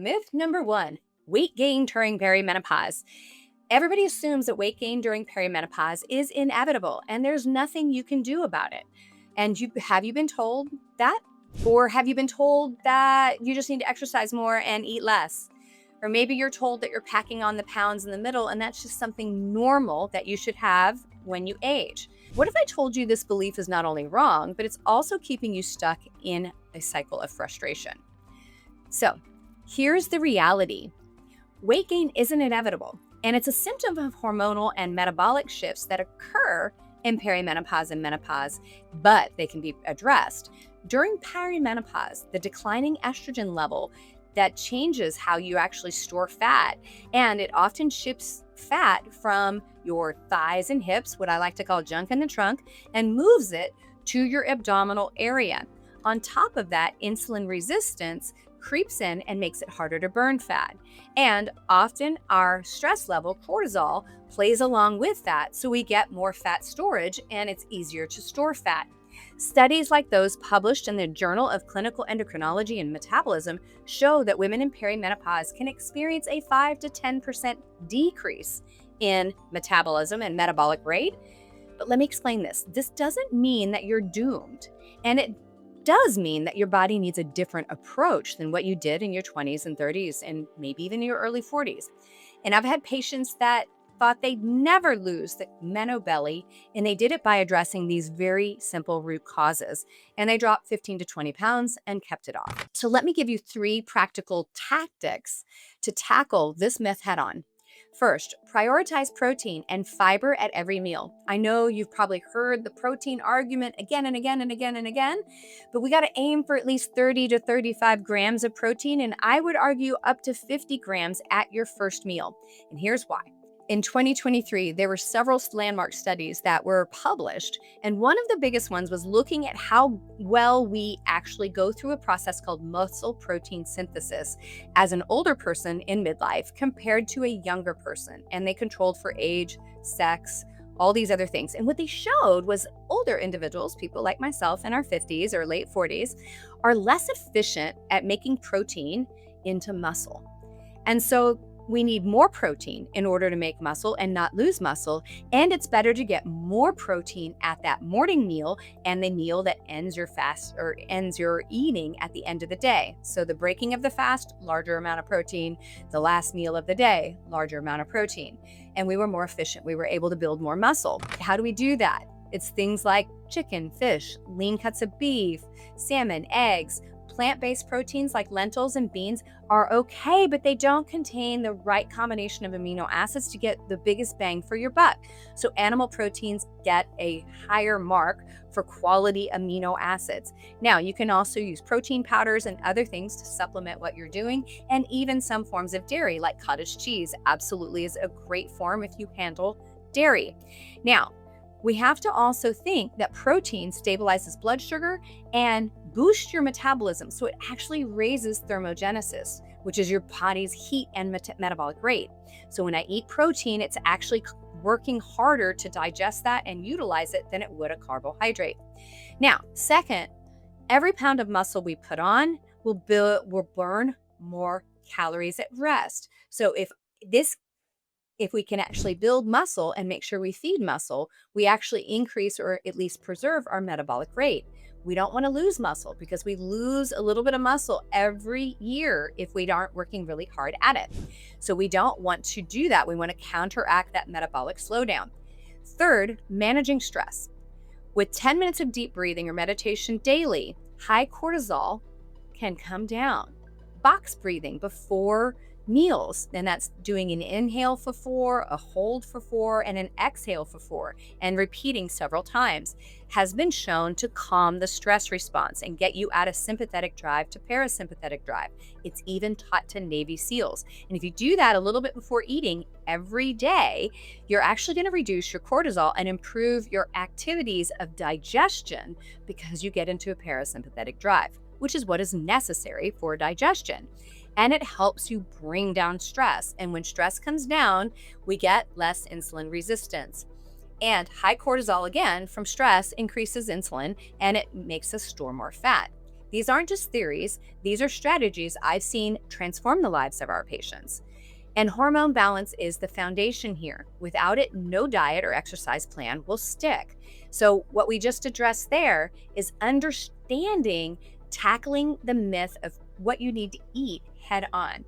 Myth number one, weight gain during perimenopause. Everybody assumes that weight gain during perimenopause is inevitable and there's nothing you can do about it. And have you been told that? Or have you been told that you just need to exercise more and eat less? Or maybe you're told that you're packing on the pounds in the middle and that's just something normal that you should have when you age. What if I told you this belief is not only wrong, but it's also keeping you stuck in a cycle of frustration? So, here's the reality. Weight gain isn't inevitable, and it's a symptom of hormonal and metabolic shifts that occur in perimenopause and menopause, but they can be addressed. During perimenopause, the declining estrogen level that changes how you actually store fat, and it often shifts fat from your thighs and hips, what I like to call junk in the trunk, and moves it to your abdominal area. On top of that, insulin resistance creeps in and makes it harder to burn fat. And often our stress level, cortisol, plays along with that, so we get more fat storage and it's easier to store fat. Studies like those published in the Journal of Clinical Endocrinology and Metabolism show that women in perimenopause can experience a 5 to 10% decrease in metabolism and metabolic rate. But let me explain this. This doesn't mean that you're doomed, and it does mean that your body needs a different approach than what you did in your 20s and 30s and maybe even your early 40s. And I've had patients that thought they'd never lose the meno belly, and they did it by addressing these very simple root causes. And they dropped 15 to 20 pounds and kept it off. So let me give you 3 practical tactics to tackle this myth head on. First, prioritize protein and fiber at every meal. I know you've probably heard the protein argument again and again and again and again, but we got to aim for at least 30 to 35 grams of protein, and I would argue up to 50 grams at your first meal. And here's why. In 2023, there were several landmark studies that were published, and one of the biggest ones was looking at how well we actually go through a process called muscle protein synthesis as an older person in midlife compared to a younger person. And they controlled for age, sex, all these other things. And what they showed was older individuals, people like myself in our 50s or late 40s, are less efficient at making protein into muscle. And so we need more protein in order to make muscle and not lose muscle. And it's better to get more protein at that morning meal and the meal that ends your fast or ends your eating at the end of the day. So the breaking of the fast, larger amount of protein. The last meal of the day, larger amount of protein. And we were more efficient. We were able to build more muscle. How do we do that? It's things like chicken, fish, lean cuts of beef, salmon, eggs. Plant-based proteins like lentils and beans are okay, but they don't contain the right combination of amino acids to get the biggest bang for your buck. So animal proteins get a higher mark for quality amino acids. Now, you can also use protein powders and other things to supplement what you're doing, and even some forms of dairy like cottage cheese absolutely is a great form if you handle dairy. Now, we have to also think that protein stabilizes blood sugar and boosts your metabolism. So it actually raises thermogenesis, which is your body's heat and metabolic rate. So when I eat protein, it's actually working harder to digest that and utilize it than it would a carbohydrate. Now, second, every pound of muscle we put on will burn more calories at rest. So if we can actually build muscle and make sure we feed muscle, we actually increase or at least preserve our metabolic rate. We don't want to lose muscle because we lose a little bit of muscle every year if we aren't working really hard at it. So we don't want to do that. We want to counteract that metabolic slowdown. Third, managing stress. With 10 minutes of deep breathing or meditation daily, high cortisol can come down. Box breathing before meals, and that's doing an inhale for 4, a hold for 4, and an exhale for 4, and repeating several times, has been shown to calm the stress response and get you out of sympathetic drive to parasympathetic drive. It's even taught to Navy SEALs. And if you do that a little bit before eating every day, you're actually going to reduce your cortisol and improve your activities of digestion because you get into a parasympathetic drive, which is what is necessary for digestion. And it helps you bring down stress. And when stress comes down, we get less insulin resistance. And high cortisol, again, from stress increases insulin and it makes us store more fat. These aren't just theories, these are strategies I've seen transform the lives of our patients. And hormone balance is the foundation here. Without it, no diet or exercise plan will stick. So, what we just addressed there is understanding, tackling the myth of what you need to eat head on.